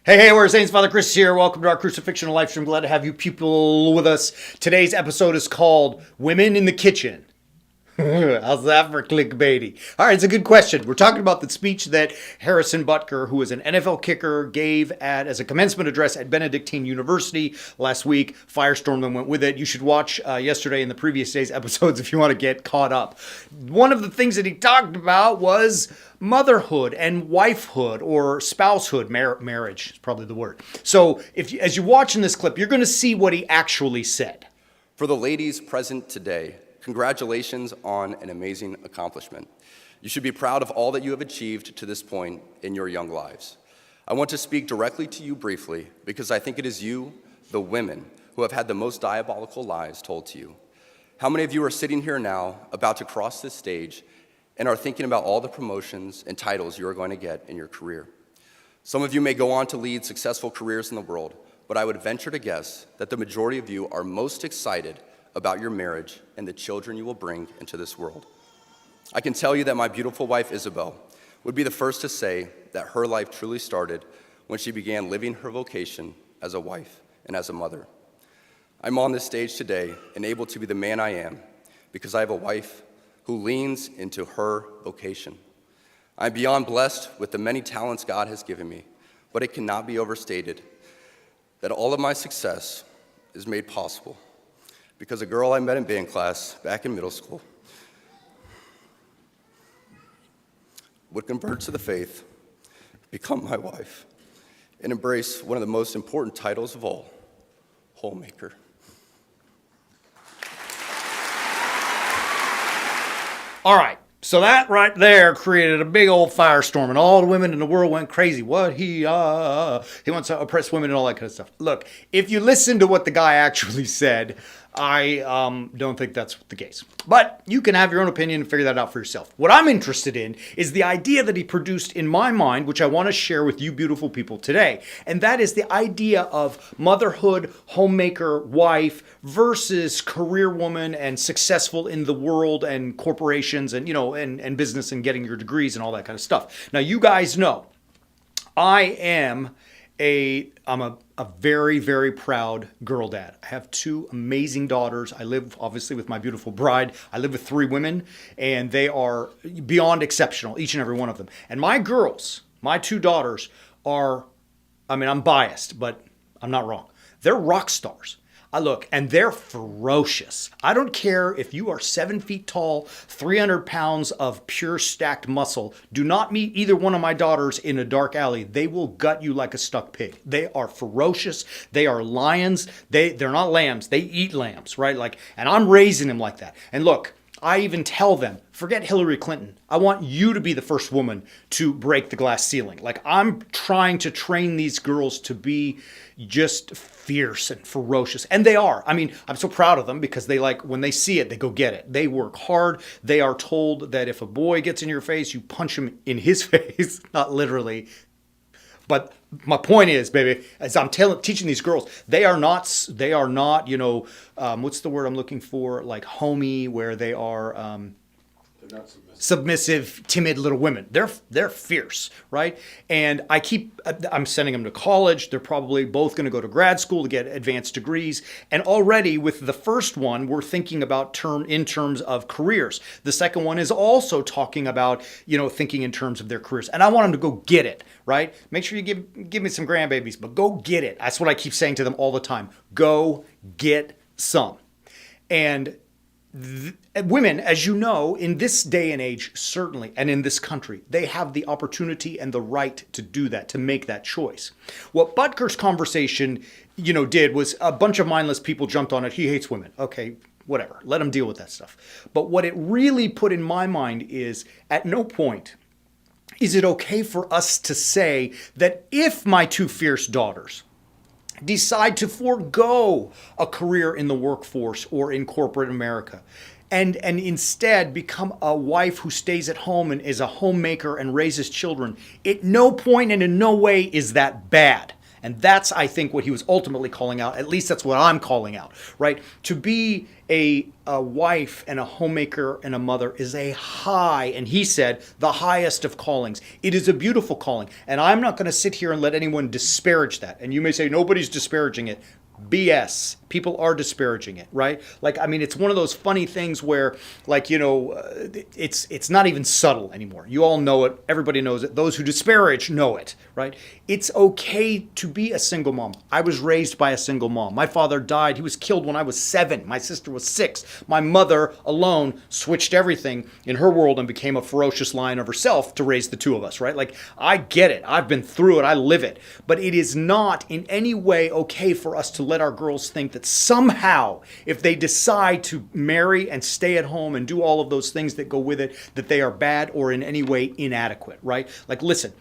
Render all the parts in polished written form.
Hey, we're Saints. Father Chris here. Welcome to our Crucifixional live stream. Glad to have you people with us. Today's episode is called Women in the Kitchen. How's that for clickbaity? All right, it's a good question. We're talking about the speech that Harrison Butker, who is an NFL kicker, gave as a commencement address at Benedictine University last week. Firestorm then went with it. You should watch yesterday and the previous day's episodes if you want to get caught up. One of the things that he talked about was motherhood and wifehood or spousehood. Marriage is probably the word. So as you watch in this clip, you're going to see what he actually said. For the ladies present today, congratulations on an amazing accomplishment. You should be proud of all that you have achieved to this point in your young lives. I want to speak directly to you briefly because I think it is you, the women, who have had the most diabolical lies told to you. How many of you are sitting here now, about to cross this stage, and are thinking about all the promotions and titles you are going to get in your career? Some of you may go on to lead successful careers in the world, but I would venture to guess that the majority of you are most excited about your marriage and the children you will bring into this world. I can tell you that my beautiful wife, Isabel, would be the first to say that her life truly started when she began living her vocation as a wife and as a mother. I'm on this stage today and able to be the man I am because I have a wife who leans into her vocation. I'm beyond blessed with the many talents God has given me, but it cannot be overstated that all of my success is made possible because a girl I met in band class back in middle school would convert to the faith, become my wife, and embrace one of the most important titles of all, homemaker. All right. So that right there created a big old firestorm, and all the women in the world went crazy. What he wants to oppress women and all that kind of stuff. Look, if you listen to what the guy actually said, I don't think that's the case. But you can have your own opinion and figure that out for yourself. What I'm interested in is the idea that he produced in my mind, which I want to share with you beautiful people today. And that is the idea of motherhood, homemaker, wife versus career woman and successful in the world and corporations and, and business and getting your degrees and all that kind of stuff. Now, you guys know I'm a very, very proud girl dad. I have two amazing daughters. I live, obviously, with my beautiful bride. I live with three women, and they are beyond exceptional, each and every one of them. And my girls, my two daughters, I'm biased, but I'm not wrong. They're rock stars. And they're ferocious. I don't care if you are 7 feet tall, 300 pounds of pure stacked muscle. Do not meet either one of my daughters in a dark alley. They will gut you like a stuck pig. They are ferocious. They are lions. They're not lambs. They eat lambs, right? And I'm raising them like that. And look, I even tell them, forget Hillary Clinton. I want you to be the first woman to break the glass ceiling. I'm trying to train these girls to be just fierce and ferocious. And they are. I'm so proud of them because when they see it, they go get it. They work hard. They are told that if a boy gets in your face, you punch him in his face, not literally. But my point is, baby, as I'm teaching these girls, they are not, what's the word I'm looking for? Like homey, where they are they're not submissive, timid little women. They're fierce, right? And I'm sending them to college. They're probably both going to go to grad school to get advanced degrees. And already with the first one, we're thinking about in terms of careers. The second one is also talking about, thinking in terms of their careers. And I want them to go get it, right? Make sure you give me some grandbabies, but go get it. That's what I keep saying to them all the time. Go get some. And women, as you know, in this day and age, certainly, and in this country, they have the opportunity and the right to do that, to make that choice. What Butker's conversation, did was a bunch of mindless people jumped on it. He hates women. Okay, whatever. Let him deal with that stuff. But what it really put in my mind is, at no point is it okay for us to say that if my two fierce daughters decide to forego a career in the workforce or in corporate America and instead become a wife who stays at home and is a homemaker and raises children, at no point and in no way is that bad. And that's, I think, what he was ultimately calling out. At least that's what I'm calling out, right? To be a wife and a homemaker and a mother is a high, and he said, the highest of callings. It is a beautiful calling. And I'm not going to sit here and let anyone disparage that. And you may say, nobody's disparaging it. BS. People are disparaging it, right? Like, I mean, it's one of those funny things where, like, it's not even subtle anymore. You all know it. Everybody knows it. Those who disparage know it, right? It's okay to be a single mom. I was raised by a single mom. My father died. He was killed when I was 7. My sister was 6. My mother alone switched everything in her world and became a ferocious lion of herself to raise the 2 of us, right? Like, I get it. I've been through it. I live it. But it is not in any way okay for us to let our girls think that somehow, if they decide to marry and stay at home and do all of those things that go with it, that they are bad or in any way inadequate, right? Like, listen,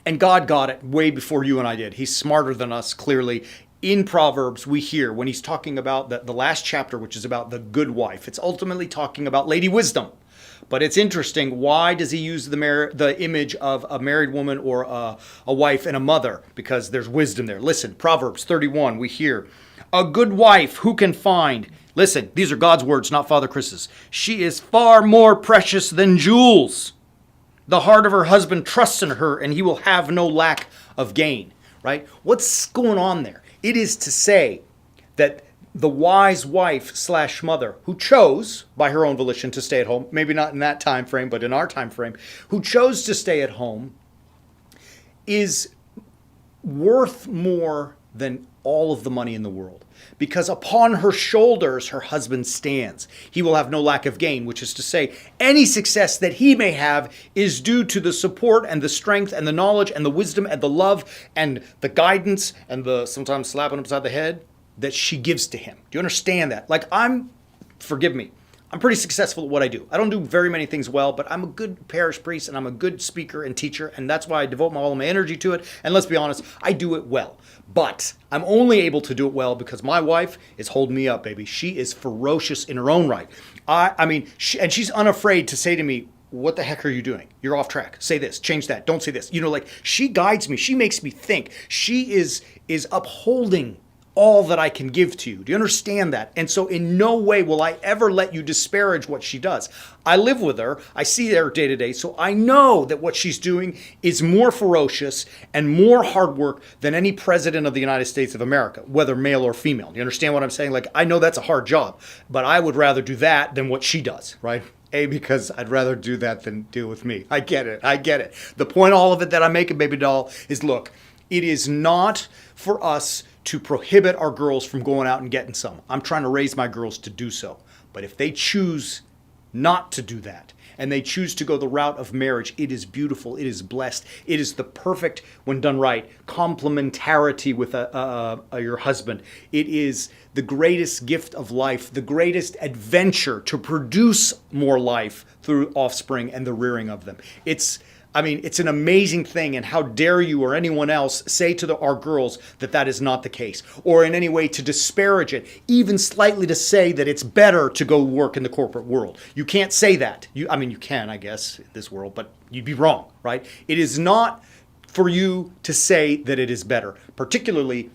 and God got it way before you and I did. He's smarter than us, clearly. In Proverbs, we hear when he's talking about the last chapter, which is about the good wife, it's ultimately talking about Lady Wisdom. But it's interesting, why does he use the image of a married woman or a wife and a mother? Because there's wisdom there. Listen, Proverbs 31, we hear, a good wife who can find, listen, these are God's words, not Father Chris's. She is far more precious than jewels. The heart of her husband trusts in her, and he will have no lack of gain, right? What's going on there? It is to say that the wise wife / mother who chose by her own volition to stay at home, maybe not in that time frame, but in our time frame, who chose to stay at home, is worth more than all of the money in the world. Because upon her shoulders her husband stands. He will have no lack of gain, which is to say, any success that he may have is due to the support and the strength and the knowledge and the wisdom and the love and the guidance and the sometimes slapping upside the head that she gives to him. Do you understand that? Like, forgive me, I'm pretty successful at what I do. I don't do very many things well, but I'm a good parish priest and I'm a good speaker and teacher, and that's why I devote all of my energy to it. And let's be honest, I do it well. But I'm only able to do it well because my wife is holding me up, baby. She is ferocious in her own right. And she's unafraid to say to me, what the heck are you doing? You're off track. Say this, change that, don't say this. Like, she guides me. She makes me think. She is upholding all that I can give to you. Do you understand that? And so in no way will I ever let you disparage what she does. I live with her. I see her day to day. So I know that what she's doing is more ferocious and more hard work than any president of the United States of America, whether male or female. Do you understand what I'm saying? Like, I know that's a hard job, but I would rather do that than what she does, right? Because I'd rather do that than deal with me. I get it. The point of all of it that I'm making, baby doll, is look, it is not for us to prohibit our girls from going out and getting some. I'm trying to raise my girls to do so. But if they choose not to do that, and they choose to go the route of marriage, it is beautiful, it is blessed, it is the perfect, when done right, complementarity with your husband. It is the greatest gift of life, the greatest adventure to produce more life through offspring and the rearing of them. It's an amazing thing, and how dare you or anyone else say to our girls that is not the case, or in any way to disparage it, even slightly to say that it's better to go work in the corporate world. You can't say that. You can, I guess, in this world, but you'd be wrong, right? It is not for you to say that it is better, particularly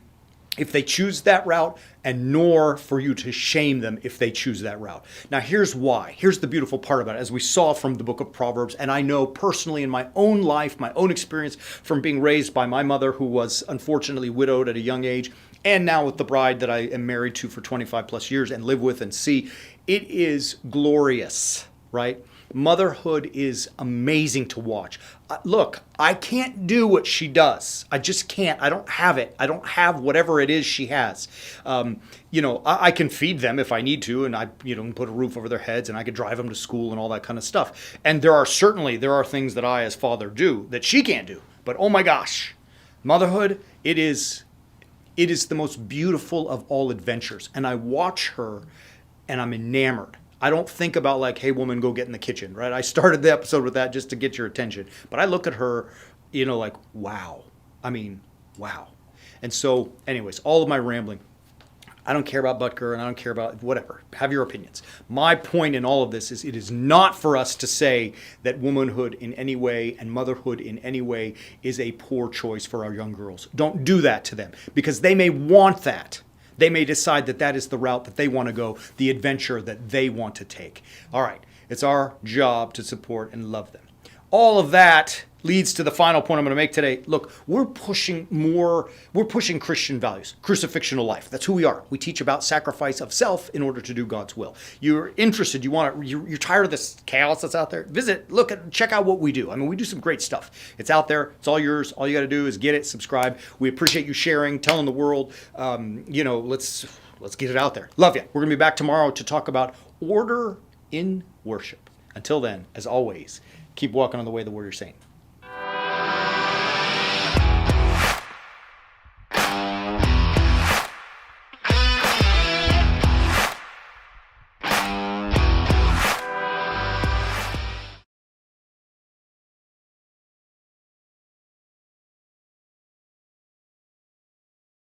if they choose that route, and nor for you to shame them if they choose that route. Now, here's why. Here's the beautiful part about it, as we saw from the book of Proverbs, and I know personally in my own life, my own experience from being raised by my mother, who was unfortunately widowed at a young age, and now with the bride that I am married to for 25 plus years and live with and see. It is glorious, right? Motherhood is amazing to watch. Look, I can't do what she does. I just can't. I don't have it. I don't have whatever it is she has. I can feed them if I need to, and I put a roof over their heads, and I could drive them to school and all that kind of stuff. And there are things that I as father do that she can't do. But oh my gosh, motherhood, it is the most beautiful of all adventures. And I watch her and I'm enamored. I don't think about like, hey, woman, go get in the kitchen, right? I started the episode with that just to get your attention. But I look at her, like, wow. Wow. And so, anyways, all of my rambling. I don't care about Butker and I don't care about whatever. Have your opinions. My point in all of this is it is not for us to say that womanhood in any way and motherhood in any way is a poor choice for our young girls. Don't do that to them because they may want that. They may decide that that is the route that they want to go, the adventure that they want to take. All right, it's our job to support and love them. All of that leads to the final point I'm going to make today. Look, we're pushing Christian values, crucifixional life. That's who we are. We teach about sacrifice of self in order to do God's will. You're interested, you're tired of this chaos that's out there. Check out what we do. I mean, we do some great stuff. It's out there. It's all yours. All you got to do is get it, subscribe. We appreciate you sharing, telling the world. Let's get it out there. Love you. We're going to be back tomorrow to talk about order in worship. Until then, as always, keep walking on the way the Warrior's saying.